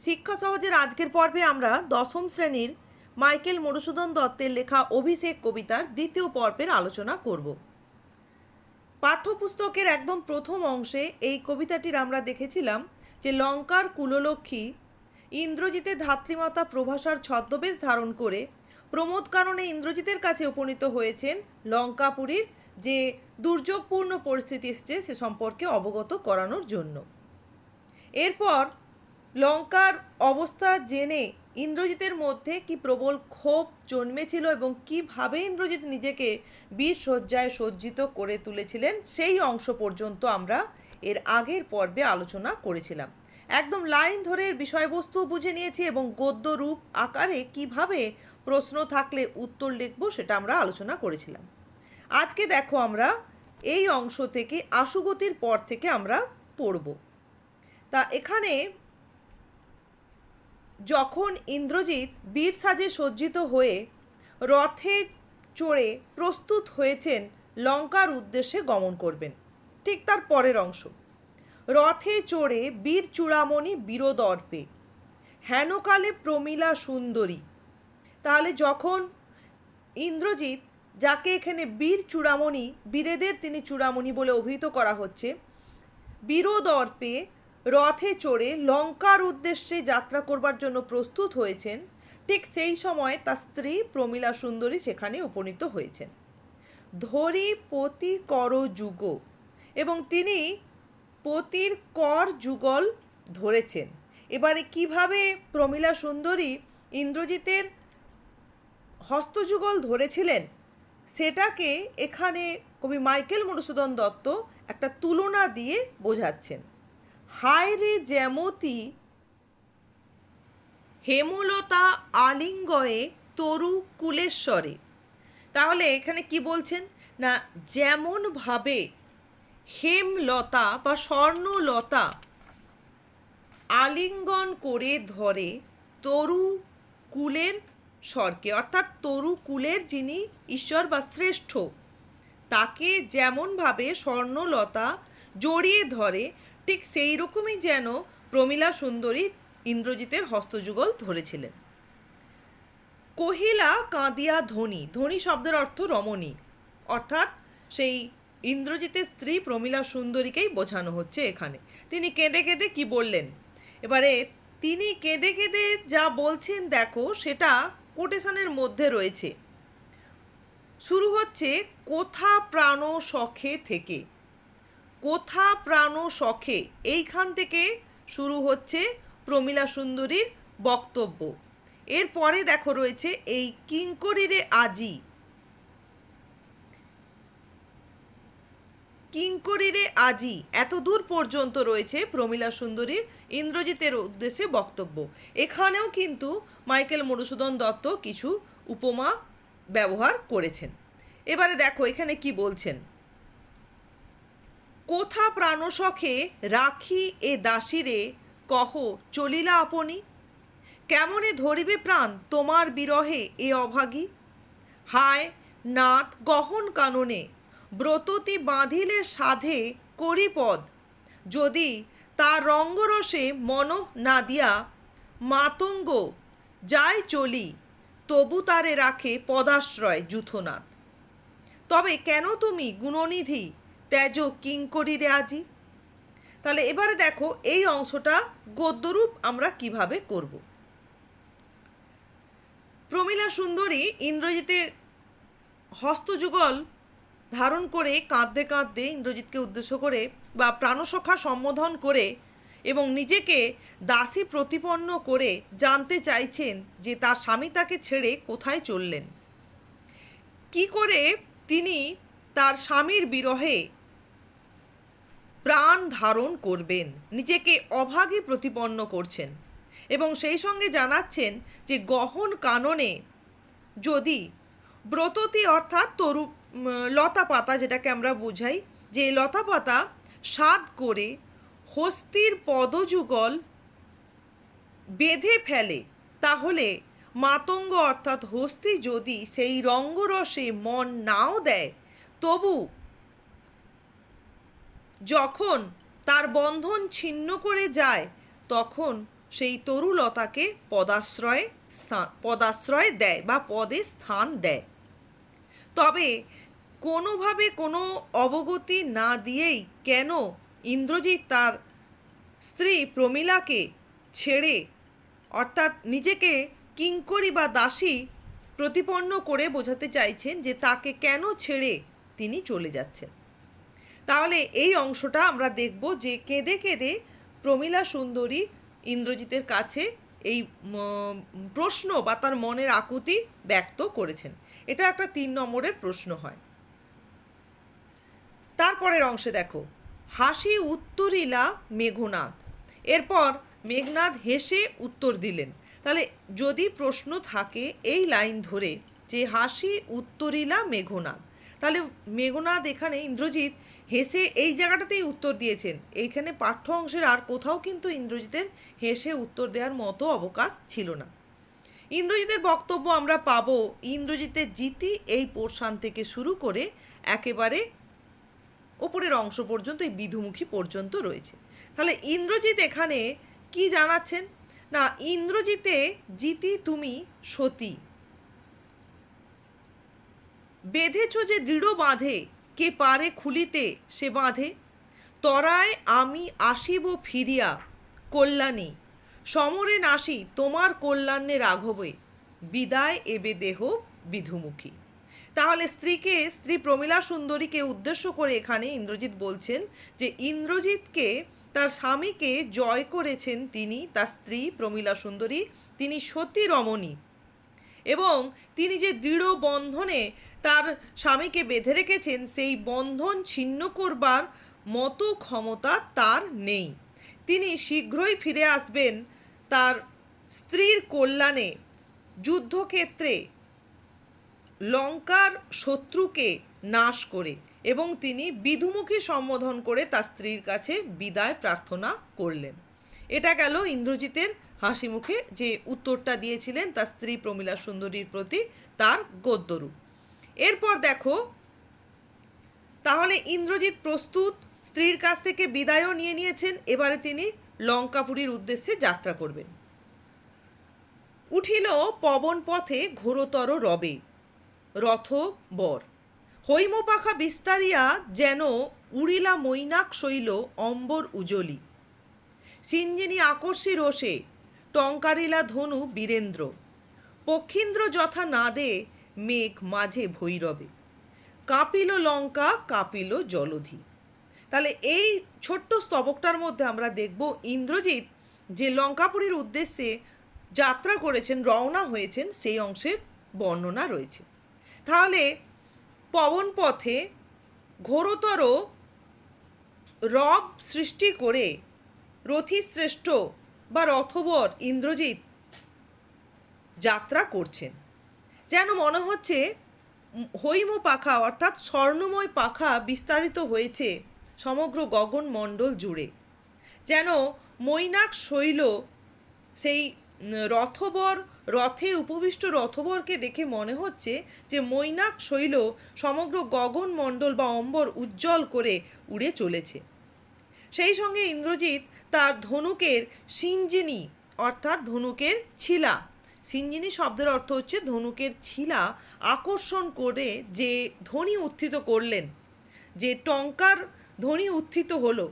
শিক্ষা সহজের আজকের পর্বে আমরা দশম শ্রেণীর মাইকেল মধুসূদন দত্তের লেখা অভিষেক কবিতার দ্বিতীয় পর্বের আলোচনা করব। পাঠ্যপুস্তকের একদম প্রথম অংশে এই কবিতাটির আমরা দেখেছিলাম যে লঙ্কার কুললক্ষ্মী ইন্দ্রজিতের ধাত্রীমাতা প্রভাসার ছদ্মবেশ ধারণ করে প্রমোদ কারণে ইন্দ্রজিতের কাছে উপনীত হয়েছেন লঙ্কাপুরীর যে দুর্যোগপূর্ণ পরিস্থিতি এসছে সে সম্পর্কে অবগত করানোর জন্য। এরপর লঙ্কার অবস্থা জেনে ইন্দ্রজিতের মধ্যে কি প্রবল ক্ষোভ জন্মেছিল এবং কিভাবে ইন্দ্রজিৎ নিজেকে বীর শয্যায় সজ্জিত করে তুলেছিলেন সেই অংশ পর্যন্ত আমরা এর আগের পর্বে আলোচনা করেছিলাম। একদম লাইন ধরে বিষয়বস্তু বুঝে নিয়েছি এবং গদ্য রূপ আকারে কিভাবে প্রশ্ন থাকলে উত্তর লিখব সেটা আমরা আলোচনা করেছিলাম। আজকে দেখো আমরা এই অংশ থেকে আশুগতির পর থেকে আমরা পড়ব। তা এখানে যখন ইন্দ্রজিৎ বীর সাজে সজ্জিত হয়ে রথে চড়ে প্রস্তুত হয়েছেন লঙ্কার উদ্দেশ্যে গমন করবেন, ঠিক তার পরের অংশ। রথে চড়ে বীর চূড়ামণি বীরদর্পে হেনকালে প্রমীলা সুন্দরী। তাহলে যখন ইন্দ্রজিৎ, যাকে এখানে বীর চূড়ামণি, বীরেদের তিনি চূড়ামণি বলে অভিহিত করা হচ্ছে, বীরদর্পে রথে চড়ে লঙ্কার উদ্দেশ্যে যাত্রা করবার জন্য প্রস্তুত হয়েছেন, ঠিক সেই সময় তার স্ত্রী প্রমীলা সুন্দরী সেখানে উপনীত হয়েছেন। ধরি পতি কর যুগ, এবং তিনি পতির কর যুগল ধরেছেন। এবারে কিভাবে প্রমীলা সুন্দরী ইন্দ্রজিতের হস্তযুগল ধরেছিলেন সেটাকে এখানে কবি মাইকেল মধুসূদন দত্ত একটা তুলনা দিয়ে বোঝাচ্ছেন। হায় রে জ্যামতি হেমলতা আলিঙ্গয়ে তরু কুলেশ্বরে। তাহলে এখানে কি বলছেন না, যেমনভাবে হেমলতা বা স্বর্ণলতা আলিঙ্গন করে ধরে তরু কুলের স্বরকে, অর্থাৎ তরু কুলের যিনি ঈশ্বর বা শ্রেষ্ঠ, তাকে যেমনভাবে স্বর্ণলতা জড়িয়ে ধরে, ঠিক সেই রকমই যেন প্রমীলা সুন্দরী ইন্দ্রজিতের হস্তযুগল ধরেছিলেন। কহিলা কাঁদিয়া ধনী, ধনী শব্দের অর্থ রমণী, অর্থাৎ সেই ইন্দ্রজিতের স্ত্রী প্রমীলা সুন্দরীকেই বোঝানো হচ্ছে এখানে। তিনি কেঁদে কেঁদে কি বললেন, এবারে তিনি কেঁদে কেঁদে যা বলছেন দেখো সেটা কোটেশনের মধ্যে রয়েছে। শুরু হচ্ছে কোথা প্রাণ সখে থেকে, কোথা প্রাণ সখে, এইখান থেকে শুরু হচ্ছে প্রমীলা সুন্দরীর বক্তব্য। এরপরে দেখো রয়েছে এই কিঙ্করীরে আজি, কিঙ্করীরে আজি, এত দূর পর্যন্ত রয়েছে প্রমীলা সুন্দরীর ইন্দ্রজিতের উদ্দেশ্যে বক্তব্য। এখানেও কিন্তু মাইকেল মধুসূদন দত্ত কিছু উপমা ব্যবহার করেছেন। এবারে দেখো এখানে কি বলছেন, কোথা প্রাণসখে রাখি এ দাসীরে কহ চলিলা আপনি, কেমনে ধরিবে প্রাণ তোমার বিরহে এ অভাগী। হায় নাথ গহন কাননে ব্রততি বাঁধিলে সাধে করিপদ, যদি তার রঙ্গরসে মন না দিয়া মাতঙ্গ যায় চলি, তবু তারে রাখে পদাশ্রয় যূথনাথ। তবে কেন তুমি গুণনিধি ত্যাজ কিঙ্করীরে আজি। তাহলে এবারে দেখো এই অংশটা গদ্যরূপ আমরা কিভাবে করব। প্রমীলা সুন্দরী ইন্দ্রজিতের হস্তযুগল ধারণ করে কাঁদতে কাঁদতে ইন্দ্রজিৎকে উদ্দেশ্য করে বা প্রাণসখা সম্বোধন করে এবং নিজেকে দাসী প্রতিপন্ন করে জানতে চাইছেন যে তার স্বামী তাকে ছেড়ে কোথায় চললেন, কি করে তিনি তার স্বামীর বিরহে প্রাণ ধারণ করবেন, নিজেকে অভাগী প্রতিপন্ন করছেন এবং সেই সঙ্গে জানাচ্ছেন যে গহন কাননে যদি ব্রততি, অর্থাৎ তরু লতা পাতা, যেটাকে আমরা বুঝাই যে লতা পাতা স্বাদ করে হস্তির পদযুগল বেঁধে ফেলে, তাহলে মাতঙ্গ অর্থাৎ হস্তি যদি সেই রঙ্গরসে মন নাও দেয়, তবু যখন তার বন্ধন ছিন্ন করে যায় তখন সেই তরুলতাকে পদাশ্রয় দেয় বা পদে স্থান দেয়। তবে কোনোভাবে কোনো অবগতি না দিয়েই কেন ইন্দ্রজিৎ তার স্ত্রী প্রমীলাকে ছেড়ে, অর্থাৎ নিজেকে কিঙ্করী বা দাসী প্রতিপন্ন করে বোঝাতে চাইছেন যে তাকে কেন ছেড়ে তিনি চলে যাচ্ছেন। তাহলে এই অংশটা আমরা দেখব যে কেঁদে কেঁদে প্রমীলা সুন্দরী ইন্দ্রজিতের কাছে এই প্রশ্ন বা তার মনের আকুতি ব্যক্ত করেছেন। এটা একটা 3 নম্বরের প্রশ্ন হয়। তারপরের অংশে দেখো, হাসি উত্তরিলা মেঘনাদ। এরপর মেঘনাদ হেসে উত্তর দিলেন। তাহলে যদি প্রশ্ন থাকে এই লাইন ধরে যে হাসি উত্তরিলা মেঘনাদ, তাহলে মেঘনাদ এখানে ইন্দ্রজিৎ হেসে এই জায়গাটাতেই উত্তর দিয়েছেন। এইখানে পাঠ্য অংশের আর কোথাও কিন্তু ইন্দ্রজিতের হেসে উত্তর দেওয়ার মতো অবকাশ ছিল না। ইন্দ্রজিতের বক্তব্য আমরা পাবো ইন্দ্রজিতের জিতি এই পোর্শন থেকে শুরু করে একেবারে ওপরের অংশ পর্যন্ত, এই বিধুমুখী পর্যন্ত রয়েছে। তাহলে ইন্দ্রজিৎ এখানে কি জানাচ্ছেন না, ইন্দ্রজিতে জিতি তুমি সতী, বেঁধেছ যে দৃঢ় বাঁধে, কে পারে খুলিতে সে বাঁধে, তরায় আমি আসিব ফিরিয়া কল্যাণী, সমরে নাসি তোমার কল্যাণে রাঘবে, বিদায় এবে দেহ বিধুমুখী। তাহলে স্ত্রী প্রমীলা সুন্দরীকে উদ্দেশ্য করে এখানে ইন্দ্রজিৎ বলছেন যে ইন্দ্রজিৎকে, তার স্বামীকে জয় করেছেন তিনি, তার স্ত্রী প্রমীলা সুন্দরী, তিনি সতী রমণী, এবং তিনি যে দৃঢ় বন্ধনে তার স্বামীকে বেঁধে রেখেছেন সেই বন্ধন ছিন্ন করবার মতো ক্ষমতা তার নেই। তিনি শীঘ্রই ফিরে আসবেন তার স্ত্রীর কল্যাণে, যুদ্ধক্ষেত্রে লঙ্কার শত্রুকে নাশ করে, এবং তিনি বিধুমুখী সম্বোধন করে তার স্ত্রীর কাছে বিদায় প্রার্থনা করলেন। এটা গেল ইন্দ্রজিতের হাসি মুখে যে উত্তরটা দিয়েছিলেন তার স্ত্রী প্রমীলা সুন্দরীর প্রতি তার গদ্যরূপ। এরপর দেখো, তাহলে ইন্দ্রজিৎ প্রস্তুত, স্ত্রীর কাছ থেকে বিদায়ও নিয়ে নিয়েছেন, এবারে তিনি লঙ্কাপুরীর উদ্দেশ্যে যাত্রা করবেন। উঠিল পবন পথে ঘোরতর রবে, রথ বর হৈমপাখা বিস্তারিয়া যেন উড়িলা মৈনাক শৈল অম্বর উজলি, সিঞ্জিনী আকর্ষী রোষে টঙ্কারিলা ধনু বীরেন্দ্র, পক্ষীন্দ্র যথা নাদে মেঘ মাঝে ভৈরবে, কাঁপিল লঙ্কা কাঁপিল জলধি। তাহলে এই ছোট্ট স্তবকটার মধ্যে আমরা দেখব ইন্দ্রজিৎ যে লঙ্কাপুরীর উদ্দেশ্যে যাত্রা করেছেন, রওনা হয়েছেন, সেই অংশের বর্ণনা রয়েছে। তাহলে পবন পথে ঘোরতর রব সৃষ্টি করে রথিশ্রেষ্ঠ বা রথবর ইন্দ্রজিৎ যাত্রা করছেন। যেন মনে হচ্ছে হৈম পাখা অর্থাৎ স্বর্ণময় পাখা বিস্তারিত হয়েছে সমগ্র গগনমণ্ডল জুড়ে। যেন মৈনাক শৈল সেই রথবর, রথে উপবিষ্ট রথবরকে দেখে মনে হচ্ছে যে মৈনাক শৈল সমগ্র গগনমণ্ডল বা অম্বর উজ্জ্বল করে উড়ে চলেছে। সেই সঙ্গে ইন্দ্রজিৎ তার ধনুকের সিঞ্জিনী অর্থাৎ ধনুকের ছিলা, সিঞ্জিনী শব্দের অর্থ হচ্ছে ধনুকের ছিলা, আকর্ষণ করে যে ধ্বনি উত্থিত করলেন, যে টঙ্কার ধ্বনি উত্থিত হলো,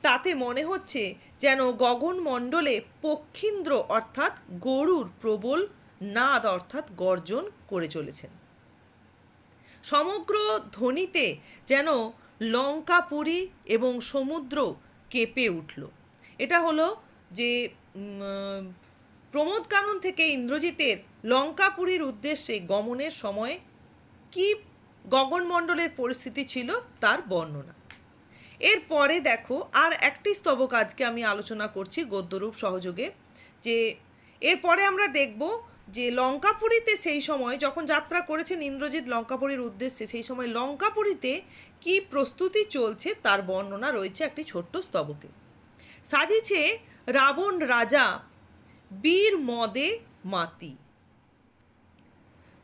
তাতে মনে হচ্ছে যেন গগনমণ্ডলে পক্ষীন্দ্র অর্থাৎ গরুর প্রবল নাদ অর্থাৎ গর্জন করে চলেছেন। সমগ্র ধ্বনিতে যেন লঙ্কাপুরী এবং সমুদ্র কেঁপে উঠল। এটা হলো যে প্রমোদকানন থেকে ইন্দ্রজিতের লঙ্কাপুরীর উদ্দেশ্যে গমনের সময় কি গগনমণ্ডলের পরিস্থিতি ছিল তার বর্ণনা। এরপরে দেখো আর একটি স্তবক আজকে আমি আলোচনা করছি গদ্যরূপ সহযোগে, যে এরপরে আমরা দেখব যে লঙ্কাপুরীতে সেই সময় যখন যাত্রা করেছেন ইন্দ্রজিৎ লঙ্কাপুরীর উদ্দেশ্যে, সেই সময় লঙ্কাপুরীতে কি প্রস্তুতি চলছে তার বর্ণনা রয়েছে একটি ছোট্ট স্তবকে। সাজিছে রাবণ রাজা বীর মদে মাতি,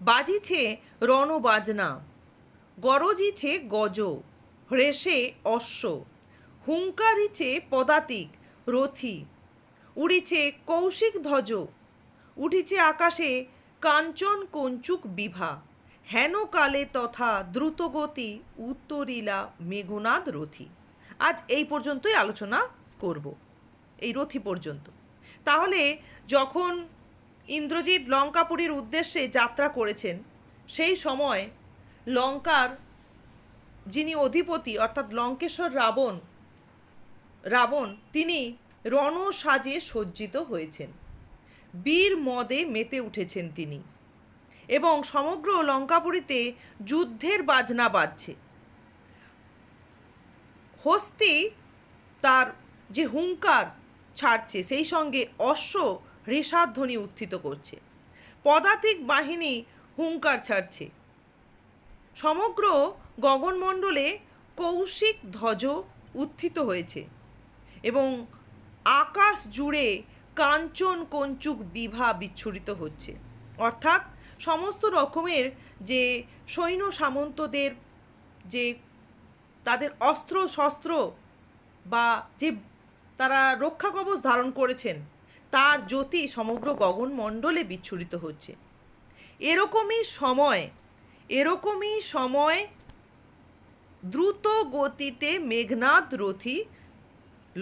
বাজিছে রণবাজনা, গরজিছে গজ, হ্রেষে অশ্ব, হুঙ্কারিছে পদাতিক রথি, উড়িছে কৌশিক ধ্বজ, উঠিছে আকাশে কাঞ্চন কঞ্চুক বিভা, হেন কালে তথা দ্রুতগতি উত্তরিলা মেঘনাদ রথী। আজ এই পর্যন্তই আলোচনা করব, এই রথী পর্যন্ত। তাহলে যখন ইন্দ্রজিৎ লঙ্কাপুরীর উদ্দেশ্যে যাত্রা করেছেন, সেই সময় লঙ্কার যিনি অধিপতি অর্থাৎ লঙ্কেশ্বর রাবণ তিনি রণসাজে সজ্জিত হয়েছেন, বীর মদে মেতে উঠেছেন তিনি, এবং সমগ্র লঙ্কাপুরীতে যুদ্ধের বাজনা বাজছে। হস্তি তার যে হুঙ্কার ছাড়ছে, সেই সঙ্গে অশ্ব রেশাধ্বনি উত্থিত করছে, পদাতিক বাহিনী হুঙ্কার ছাড়ছে। সমগ্র গগনমণ্ডলে কৌশিক ধ্বজ উত্থিত হয়েছে এবং আকাশ জুড়ে কাঞ্চন কঞ্চুক বিভা বিচ্ছুরিত হচ্ছে। অর্থাৎ সমস্ত রকমের যে সৈন্য সামন্তদের যে তাদের অস্ত্র শস্ত্র বা যে তারা রক্ষা কবচ ধারণ করেছেন, তার জ্যোতি সমগ্র গগনমণ্ডলে বিচ্ছুরিত হচ্ছে। এরকমই সময় দ্রুত গতিতে মেঘনাদ রথী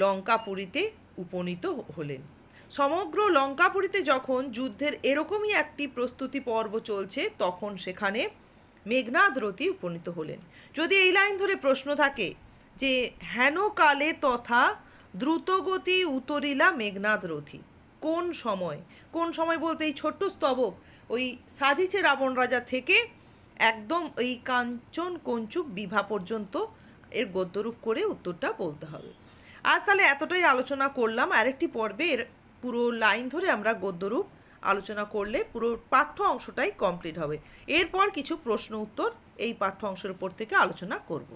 লঙ্কাপুরীতে উপনীত হলেন। সমগ্র লঙ্কাপুরীতে যখন যুদ্ধের এরকমই একটি প্রস্তুতি পর্ব চলছে, তখন সেখানে মেঘনাদ রথী উপনীত হলেন। যদি এই লাইন ধরে প্রশ্ন থাকে যে হেন কালে তথা দ্রুতগতি উতরিলা মেঘনাদ রথী, কোন সময় বলতে এই ছোট্ট স্তবক ওই সাজিছে রাবণ রাজা থেকে একদম এই কাঞ্চন কঞ্চুক বিভা পর্যন্ত এর গদ্যরূপ করে উত্তরটা বলতে হবে। আজ তাহলে এতটাই আলোচনা করলাম। আরেকটি পর্বে এর পুরো লাইন ধরে আমরা গদ্যরূপ আলোচনা করলে পুরো পাঠ্য অংশটাই কমপ্লিট হবে। এরপর কিছু প্রশ্ন উত্তর এই পাঠ্য অংশের উপর থেকে আলোচনা করব।